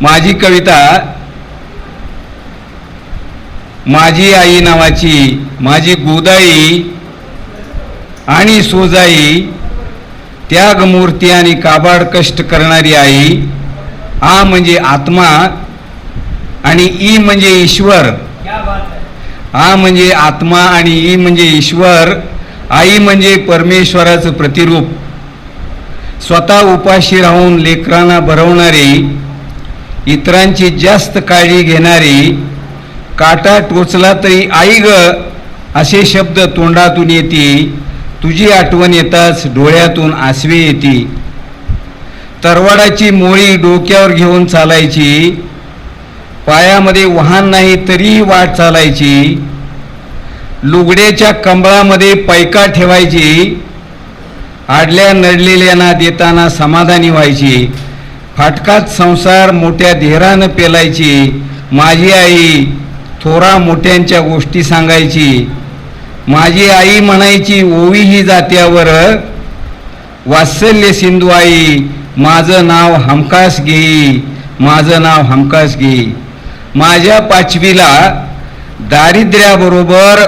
माझी कविता माझी आई नावाची माझी गोदाई आणि सोजाई, त्यागमूर्ती आणि काबाड कष्ट करणारी आई. आ म्हणजे आत्मा आणि ई म्हणजे ईश्वर. आ म्हणजे आत्मा आणि ई म्हणजे ईश्वर. आई म्हणजे परमेश्वराचं प्रतिरूप. स्वतः उपाशी राहून लेकरांना भरवणारी, इतरांची जास्त काळजी घेणारी, काटा टोचला तरी आई ग असे शब्द तोंडातून येती. तुझी आठवण येताच डोळ्यातून आसवे येती. तरवाडाची मोळी डोक्यावर घेऊन चालायची, पायामध्ये वाहन नाही तरी वाट चालायची. लुगड्याच्या कंबळामध्ये पैका ठेवायची, आडल्या नडलेल्यांना देताना समाधानी व्हायची. फाटकात संसार मोठ्या धीरानं पेलायची. माझी आई थोरा मोठ्यांच्या गोष्टी सांगायची. माझी आई म्हणायची ओवी ही जात्यावर, वात्सल्य सिंधू आई माझं नाव हमखास घेई, माझं नाव हमखास घेई. माझ्या पाचवीला दारिद्र्याबरोबर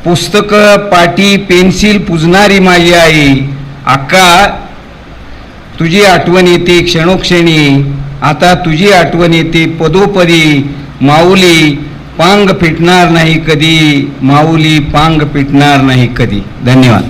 पुस्तकं पाटी पेन्सिल पुजणारी माझी आई. अक्का तुझी आठवण येते क्षणोक्षणी, आता तुझी आठवण येते पदोपदी. माऊली पांग फिटणार नाही कधी, माऊली पांग फिटणार नाही कधी. धन्यवाद.